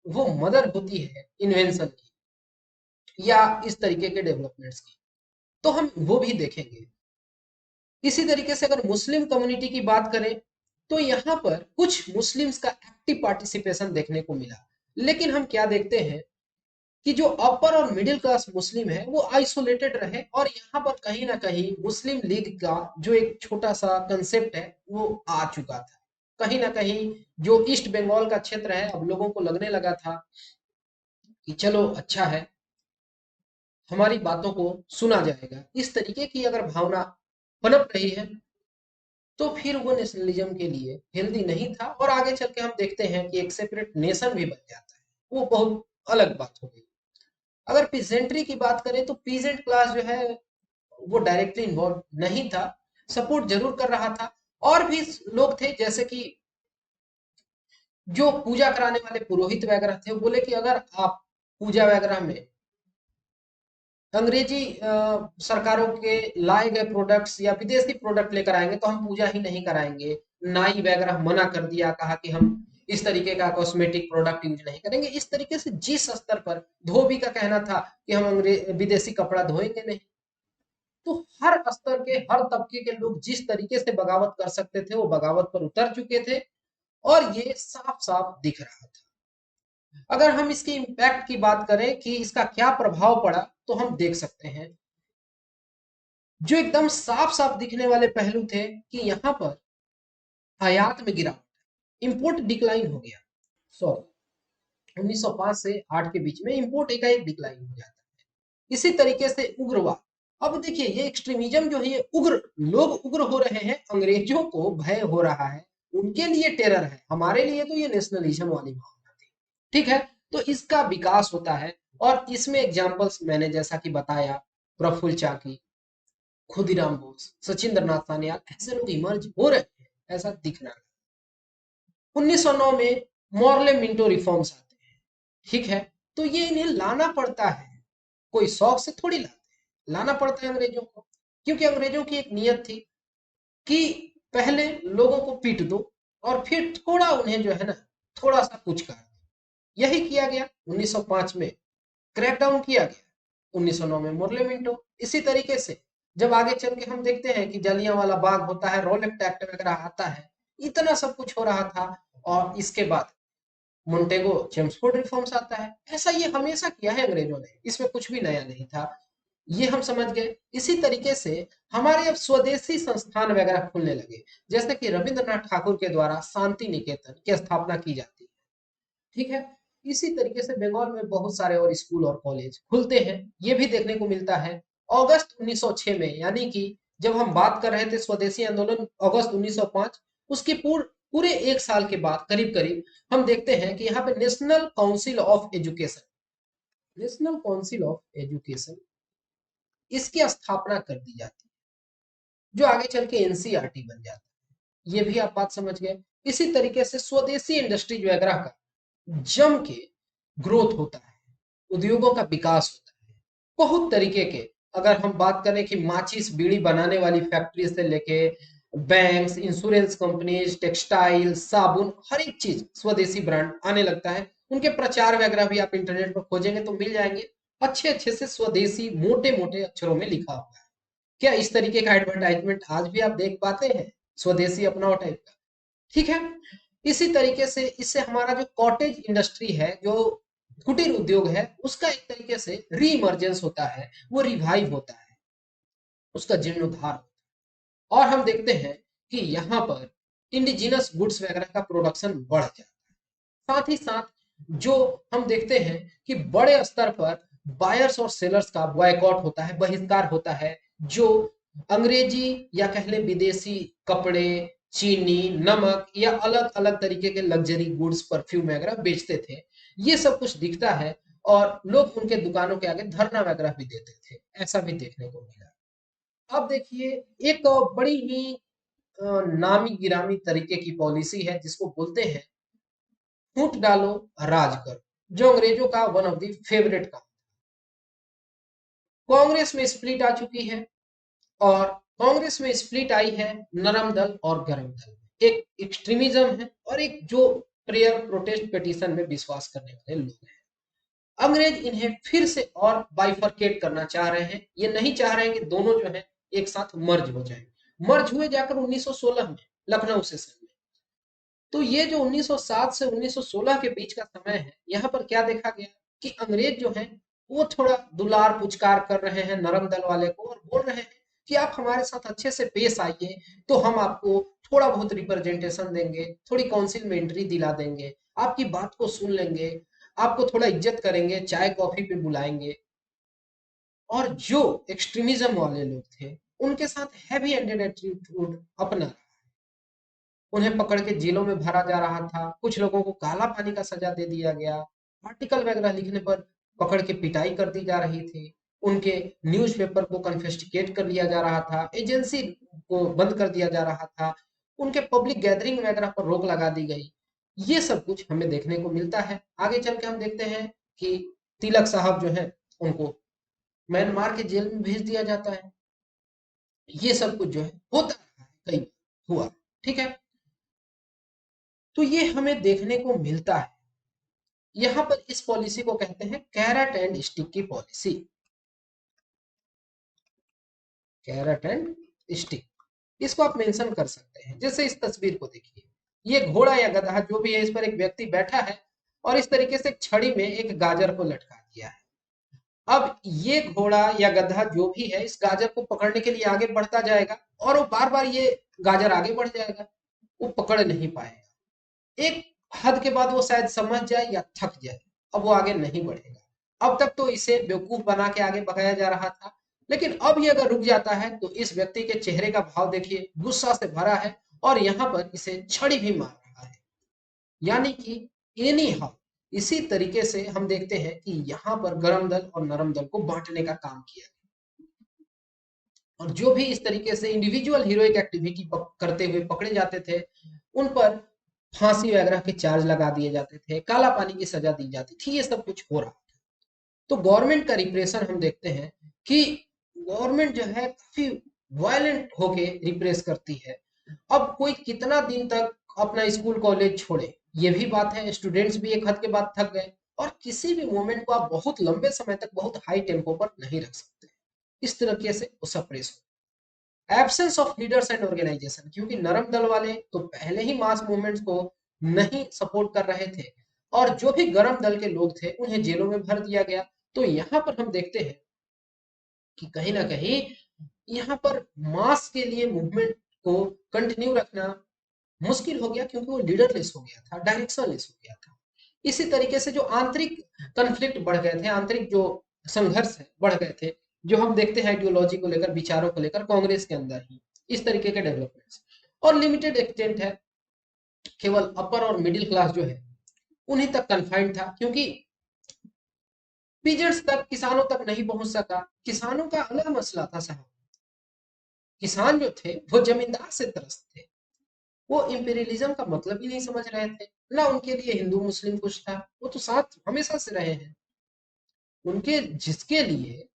वो मदर होती है इन्वेंशन की या इस तरीके के डेवलपमेंट्स की। तो हम वो भी देखेंगे। इसी तरीके से अगर मुस्लिम कम्युनिटी की बात करें तो यहाँ पर कुछ मुस्लिम्स का एक्टिव पार्टिसिपेशन देखने को मिला। लेकिन हम क्या देखते हैं कि जो अपर और मिडिल क्लास मुस्लिम है वो आइसोलेटेड रहे और यहाँ पर कहीं ना कहीं मुस्लिम लीग का जो एक छोटा सा कंसेप्ट है वो आ चुका था। कहीं ना कहीं जो ईस्ट बंगाल का क्षेत्र है अब लोगों को लगने लगा था कि चलो अच्छा है, हमारी बातों को सुना जाएगा। इस तरीके की अगर भावना पनप रही है तो फिर वो नेशनलिज्म के लिए हेल्दी नहीं था। और आगे चल के हम देखते हैं कि एक सेपरेट नेशन भी बन जाता है, वो बहुत अलग बात हो गई। अगर पीजेंट्री की बात करें तो पीजेंट क्लास जो है वो डायरेक्टली इन्वॉल्व नहीं था, सपोर्ट जरूर कर रहा था। और भी लोग थे जैसे कि जो पूजा कराने वाले पुरोहित वगैरह थे, वो बोले कि अगर आप पूजा वगैरह में अंग्रेजी सरकारों के लाए गए प्रोडक्ट्स या विदेशी प्रोडक्ट लेकर आएंगे तो हम पूजा ही नहीं कराएंगे। नाई वगैरह मना कर दिया, कहा कि हम इस तरीके का कॉस्मेटिक प्रोडक्ट यूज नहीं करेंगे। इस तरीके से जिस स्तर पर धोबी का कहना था कि हम विदेशी कपड़ा धोएंगे नहीं, तो हर स्तर के, हर तबके के लोग जिस तरीके से बगावत कर सकते थे वो बगावत पर उतर चुके थे, और ये साफ साफ दिख रहा था। अगर हम इसके इम्पैक्ट की बात करें कि इसका क्या प्रभाव पड़ा, तो हम देख सकते हैं जो एकदम साफ साफ दिखने वाले पहलू थे कि यहाँ पर आयात में गिरावट, इंपोर्ट डिक्लाइन हो गया। सॉरी, 1905 से 8 के बीच में इंपोर्ट एकाएक डिक्लाइन हो जाता है। इसी तरीके से उग्रवाद, अब देखिए ये एक्सट्रीमिज्म जो है, ये उग्र, लोग उग्र हो रहे हैं, अंग्रेजों को भय हो रहा है, उनके लिए टेरर है, हमारे लिए तो ये नेशनलिज्म वाली भावना थी। ठीक है, तो इसका विकास होता है, और इसमें एग्जांपल्स मैंने जैसा कि बताया, प्रफुल्ल चाकी, खुदीराम बोस, सचिंद्र नाथ सान्याल, ऐसे लोग इमर्ज हो रहे हैं, ऐसा दिख रहा है। 1909 में मॉर्ले मिंटो रिफॉर्म्स आते हैं। ठीक है, तो ये इन्हें लाना पड़ता है, कोई शौक से थोड़ी लाते हैं, लाना पड़ता है अंग्रेजों को, क्योंकि अंग्रेजों की एक नियत थी कि पहले लोगों को पीट दो और फिर थोड़ा उन्हें जो है ना, थोड़ा सा कुछ कर दो। यही किया गया 1905 में, क्रैकडाउन किया गया 1909 में मोर्ले मिंटो। इसी तरीके से जब आगे चल के हम देखते हैं कि जलियांवाला बाग होता है, रोलेक्ट एक्ट वगैरह आता है, इतना सब कुछ हो रहा था, और इसके बाद मोन्टेगो चेम्सफोर्ड रिफॉर्म्स आता है। ऐसा ये हमेशा किया है अंग्रेजों ने, इसमें कुछ भी नया नहीं था, ये हम समझ गए। इसी तरीके से हमारे अब स्वदेशी संस्थान वगैरह खुलने लगे, जैसे कि रविंद्रनाथ ठाकुर के द्वारा शांति निकेतन की स्थापना की जाती है। ठीक है, इसी तरीके से बंगाल में बहुत सारे और स्कूल और कॉलेज खुलते हैं, ये भी देखने को मिलता है। अगस्त 1906 में, यानी कि जब हम बात कर रहे थे स्वदेशी आंदोलन अगस्त 1905, उसके पूरे एक साल के बाद करीब करीब हम देखते हैं कि यहाँ पे national council of education, national council of education, इसकी स्थापना कर दी जाती है, जो आगे चल के एनसीईआरटी बन जाता है। ये भी आप बात समझ गए। इसी तरीके से स्वदेशी इंडस्ट्री वगैरह का जम के ग्रोथ होता है, उद्योगों का विकास होता है, बहुत तरीके के। अगर हम बात करें कि माचिस बीड़ी बनाने वाली फैक्ट्री से लेके बैंक्स, इंश्योरेंस कंपनीज, टेक्सटाइल, साबुन, हर एक चीज स्वदेशी ब्रांड आने लगता है। उनके प्रचार वगैरह भी आप इंटरनेट पर खोजेंगे तो मिल जाएंगे, अच्छे अच्छे से स्वदेशी मोटे मोटे अक्षरों में लिखा हुआ है। क्या इस तरीके का एडवर्टाइजमेंट आज भी आप देख पाते हैं, स्वदेशी अपनाओ टाइप का? ठीक है, इसी तरीके से इससे हमारा जो कॉटेज इंडस्ट्री है, जो कुटीर उद्योग है, उसका एक तरीके से री इमर्जेंस होता है, वो रिवाइव होता है, उसका जीर्णोद्धार। और हम देखते हैं कि यहाँ पर इंडिजिनस गुड्स वगैरह का प्रोडक्शन बढ़ जाता है। साथ ही साथ जो हम देखते हैं कि बड़े स्तर पर बायर्स और सेलर्स का बॉयकॉट होता है, बहिष्कार होता है, जो अंग्रेजी या कह ले विदेशी कपड़े, चीनी, नमक या अलग अलग तरीके के लग्जरी गुड्स, परफ्यूम वगैरह बेचते थे, ये सब कुछ दिखता है, और लोग उनके दुकानों के आगे धरना वगैरह भी देते थे, ऐसा भी देखने को मिला। अब देखिए, एक बड़ी ही नामी गिरामी तरीके की पॉलिसी है, जिसको बोलते हैं फूट डालो राज करो, जो अंग्रेजों का वन ऑफ द फेवरेट काम। कांग्रेस में स्प्लिट आ चुकी है, और कांग्रेस में स्प्लिट आई है नरम दल और गरम दल, एक एक्सट्रीमिज्म है और एक जो प्रेयर प्रोटेस्ट पिटीशन में विश्वास करने वाले लोग हैं। अंग्रेज इन्हें फिर से और बाइफरकेट करना चाह रहे हैं, ये नहीं चाह रहे हैं कि दोनों जो है एक साथ मर्ज हो जाए। मर्ज हुए जाकर 1916 में लखनऊ सेशन में। तो ये जो 1907 से 1916 के बीच का समय है, यहाँ पर क्या देखा गया कि अंग्रेज जो हैं वो थोड़ा दुलार पुचकार कर रहे हैं नरम दल वाले को, और बोल रहे हैं कि आप हमारे साथ अच्छे से पेश आइए तो हम आपको थोड़ा बहुत रिप्रेजेंटेशन देंगे, थोड़ी काउंसिल में एंट्री दिला देंगे, आपकी बात को सुन लेंगे, आपको थोड़ा इज्जत करेंगे, चाय कॉफी पे बुलाएंगे। और जो एक्सट्रीमिज्म वाले लोग थे, उनके साथ हैवी हैंडेड एटीट्यूड अपना, उन्हें पकड़ के जेलों में भरा जा रहा था, कुछ लोगों को काला पानी का सजा दे दिया गया, आर्टिकल वगैरह लिखने पर पकड़ के पिटाई कर दी जा रही थी, उनके न्यूज़पेपर को कन्फिस्टिकेट कर लिया जा रहा था, एजेंसी को बंद कर दिया जा रहा था, उनके पब्लिक गैदरिंग वगैरह पर रोक लगा दी गई। ये सब कुछ हमें देखने को मिलता है। आगे चल के हम देखते हैं कि तिलक साहब जो है, उनको म्यांमार के जेल में भेज दिया जाता है। ये सब कुछ जो है होता रहा है, कई बार हुआ। ठीक है, तो ये हमें देखने को मिलता है। यहाँ पर इस पॉलिसी को कहते हैं कैरेट एंड स्टिक की पॉलिसी। कैरेट एंड स्टिक, इसको आप मेंशन कर सकते हैं। जैसे इस तस्वीर को देखिए, ये घोड़ा या गधा जो भी है, इस पर एक व्यक्ति बैठा है और इस तरीके से एक छड़ी में एक गाजर को लटका दिया है। अब ये घोड़ा या गधा जो भी है इस गाजर को पकड़ने के लिए आगे बढ़ता जाएगा और वो बार बार ये गाजर आगे बढ़ जाएगा, वो पकड़ नहीं पाएगा। एक हद के बाद वो शायद समझ जाए या थक जाए, अब वो आगे नहीं बढ़ेगा। अब तक तो इसे बेवकूफ बना के आगे भगाया जा रहा था, लेकिन अब ये अगर रुक जाता है तो इस व्यक्ति के चेहरे का भाव देखिए, गुस्सा से भरा है और यहाँ पर इसे छड़ी भी मार रहा है। यानी कि एनी हाउ, इसी तरीके से हम देखते हैं कि यहाँ पर गर्म दल और नरम दल को बांटने का काम किया, और जो भी इस तरीके से इंडिविजुअल हीरोइक एक्टिविटी करते हुए पकड़े जाते थे, उन पर फांसी वगैरह के चार्ज लगा दिए जाते थे, काला पानी की सजा दी जाती थी, ये सब कुछ हो रहा था। तो गवर्नमेंट का रिप्रेशन हम देखते हैं कि गवर्नमेंट जो है काफी वायलेंट होके रिप्रेस करती है। अब कोई कितना दिन तक अपना स्कूल कॉलेज छोड़े, ये भी बात है। स्टूडेंट्स भी एक हद के बाद थक गए और किसी भी मोमेंट को आप बहुत लंबे समय तक बहुत हाई टेम्पो पर नहीं रख सकते, इस तरीके से वो सप्रेस हो। Absence of leaders and organisation, क्योंकि नरम दल वाले तो पहले ही मास मूवमेंट्स को नहीं सपोर्ट कर रहे थे और जो भी गरम दल के लोग थे उन्हें जेलों में भर दिया गया। तो यहाँ पर हम देखते हैं कि कहीं ना कहीं यहाँ पर मास के लिए मूवमेंट को कंटिन्यू रखना मुश्किल हो गया, क्योंकि वो लीडरलेस हो गया था, डायरेक्शनलेस हो गया था। इसी तरीके से जो आंतरिक कन्फ्लिक्ट बढ़ गए थे, आंतरिक जो संघर्ष है बढ़ गए थे, जो हम देखते हैं आइडियोलॉजी को लेकर, विचारों को लेकर कांग्रेस के अंदर ही इस तरीके के डेवलपमेंट्स। और लिमिटेड एक्सटेंट है, केवल अपर और मिडिल क्लास जो है उन्हीं तक कन्फाइंड था, क्योंकि पीजेंट्स तक, किसानों तक नहीं पहुंच सका। किसानों का अलग मसला था साहब, किसान जो थे वो जमींदार से त्रस्त थे, वो इंपीरियलिज्म का मतलब ही नहीं समझ रहे थे। ना उनके लिए हिंदू मुस्लिम कुछ था, वो तो साथ हमेशा से रहे हैं। उनके जिसके लिए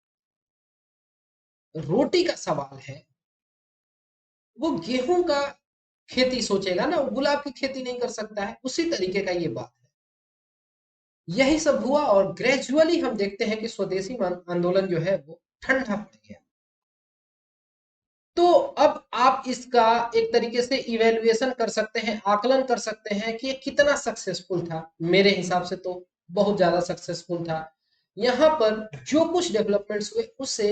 रोटी का सवाल है, वो गेहूं का खेती सोचेगा ना, वो गुलाब की खेती नहीं कर सकता है। उसी तरीके का ये बात है। यही सब हुआ और ग्रेजुअली हम देखते हैं कि स्वदेशी आंदोलन जो है वो ठंडा पड़ गया। तो अब आप इसका एक तरीके से इवेल्युएशन कर सकते हैं, आकलन कर सकते हैं कि ये कितना सक्सेसफुल था। मेरे हिसाब से तो बहुत ज्यादा सक्सेसफुल था। यहाँ पर जो कुछ डेवलपमेंट्स हुए उससे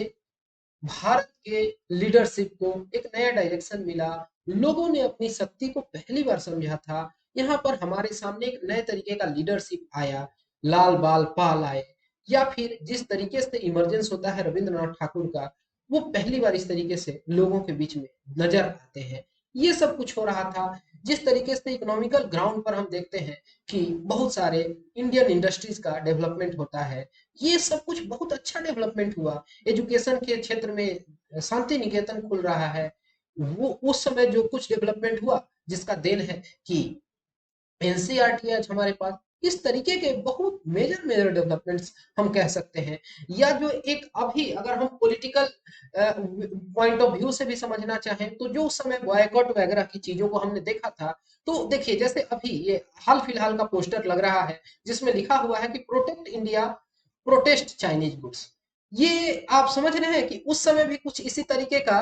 भारत के लीडरशिप को एक नया डायरेक्शन मिला। लोगों ने अपनी शक्ति को पहली बार समझा था। यहाँ पर हमारे सामने एक नए तरीके का लीडरशिप आया, लाल बाल पाल आए, या फिर जिस तरीके से इमरजेंस होता है रविंद्रनाथ ठाकुर का, वो पहली बार इस तरीके से लोगों के बीच में नजर आते हैं। ये सब कुछ हो रहा था। जिस तरीके से इकोनॉमिकल ग्राउंड पर हम देखते हैं कि बहुत सारे इंडियन इंडस्ट्रीज का डेवलपमेंट होता है, ये सब कुछ बहुत अच्छा डेवलपमेंट हुआ। एजुकेशन के क्षेत्र में शांति निकेतन खुल रहा है, वो उस समय जो कुछ डेवलपमेंट हुआ जिसका देन है कि एनसीईआरटी आज हमारे पास। इस तरीके के बहुत मेजर मेजर डेवलपमेंट्स हम कह सकते हैं। या जो एक अभी अगर हम पॉलिटिकल पॉइंट ऑफ व्यू से भी समझना चाहें, तो जो उस समय बॉयकॉट वगैरह की चीजों को हमने देखा था, तो देखिए जैसे अभी ये हाल फिलहाल का पोस्टर लग रहा है जिसमें लिखा हुआ है कि protect India, protest Chinese goods. ये आप समझ रहे हैं कि उस समय भी कुछ इसी तरीके का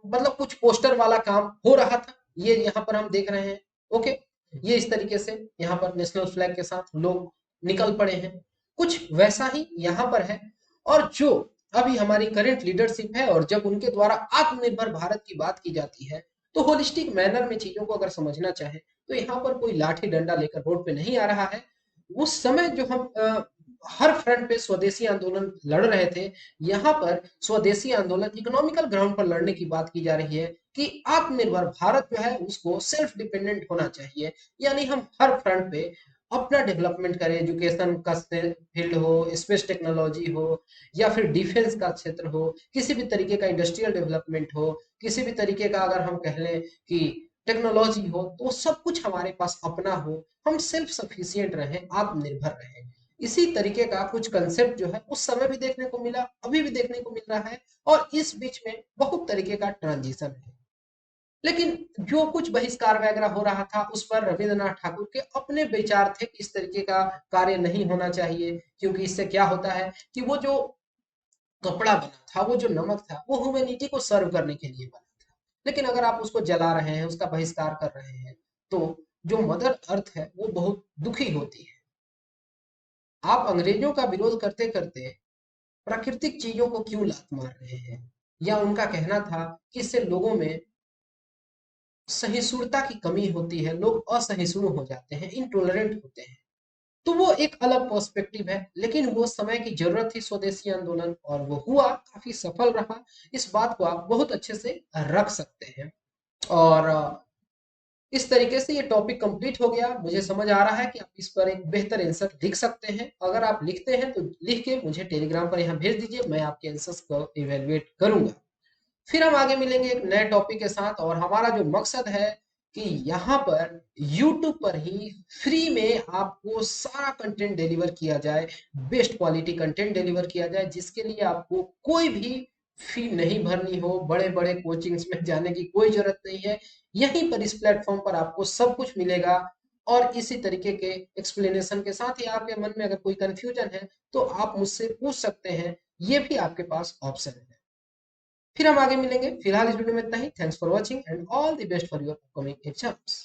मतलब कुछ पोस्टर वाला काम हो रहा था, ये यहाँ पर हम देख रहे हैं। ओके, ये इस तरीके से यहाँ पर नेशनल फ्लैग के साथ लोग निकल पड़े हैं, कुछ वैसा ही यहाँ पर है। और जो अभी हमारी करंट लीडरशिप है, और जब उनके द्वारा आत्मनिर्भर भारत की बात की जाती है, तो होलिस्टिक मैनर में चीजों को अगर समझना चाहे, तो यहाँ पर कोई लाठी डंडा लेकर रोड पे नहीं आ रहा है। उस समय जो हम हर फ्रंट पे स्वदेशी आंदोलन लड़ रहे थे, यहाँ पर स्वदेशी आंदोलन इकोनॉमिकल ग्राउंड पर लड़ने की बात की जा रही है कि आत्मनिर्भर भारत जो है उसको सेल्फ डिपेंडेंट होना चाहिए। यानी हम हर फ्रंट पे अपना डेवलपमेंट करें, एजुकेशन का फील्ड हो, स्पेस टेक्नोलॉजी हो, या फिर डिफेंस का क्षेत्र हो, किसी भी तरीके का इंडस्ट्रियल डेवलपमेंट हो, किसी भी तरीके का अगर हम कह लें कि टेक्नोलॉजी हो, तो सब कुछ हमारे पास अपना हो, हम सेल्फ सफिशिएंट रहें, आत्मनिर्भर रहें। इसी तरीके का कुछ कंसेप्ट जो है उस समय भी देखने को मिला, अभी भी देखने को मिल रहा है, और इस बीच में बहुत तरीके का ट्रांजिशन है। लेकिन जो कुछ बहिष्कार वगैरह हो रहा था उस पर रविंद्रनाथ ठाकुर के अपने विचार थे कि इस तरीके का कार्य नहीं होना चाहिए, क्योंकि इससे क्या होता है कि वो जो कपड़ा बना था, वो जो नमक था, वो ह्यूमैनिटी को सर्व करने के लिए बना था। लेकिन अगर आप उसको जला रहे हैं, उसका बहिष्कार कर रहे हैं, तो जो मदर अर्थ है वो बहुत दुखी होती है। आप अंग्रेजों का विरोध करते करते प्राकृतिक चीजों को क्यों लात मार रहे हैं? या उनका कहना था कि इससे लोगों में सहिष्णुता की कमी होती है, लोग असहिष्णु हो जाते हैं, इनटॉलरेंट होते हैं। तो वो एक अलग पर्सपेक्टिव है, लेकिन वो समय की जरूरत थी स्वदेशी आंदोलन, और वो हुआ, काफी सफल रहा। इस बात को आप बहुत अच्छे से रख सकते हैं। और इस तरीके से ये टॉपिक कंप्लीट हो गया। मुझे समझ आ रहा है कि आप इस पर एक बेहतर आंसर लिख सकते हैं। अगर आप लिखते हैं तो लिख के मुझे टेलीग्राम पर यहाँ भेज दीजिए, मैं आपके आंसर्स को इवेलुएट करूंगा। फिर हम आगे मिलेंगे एक नए टॉपिक के साथ, और हमारा जो मकसद है कि यहाँ पर यूट्यूब पर ही फ्री में आपको सारा कंटेंट डिलीवर किया जाए, बेस्ट क्वालिटी कंटेंट डिलीवर किया जाए, जिसके लिए आपको कोई भी फी नहीं भरनी हो, बड़े बड़े कोचिंग्स में जाने की कोई जरूरत नहीं है। यहीं पर इस प्लेटफॉर्म पर आपको सब कुछ मिलेगा। और इसी तरीके के एक्सप्लेनेशन के साथ ही आपके मन में अगर कोई कंफ्यूजन है तो आप मुझसे पूछ सकते हैं, ये भी आपके पास ऑप्शन है। फिर हम आगे मिलेंगे। फिलहाल इस वीडियो में इतना ही। Thanks for watching and all the best for your upcoming exams.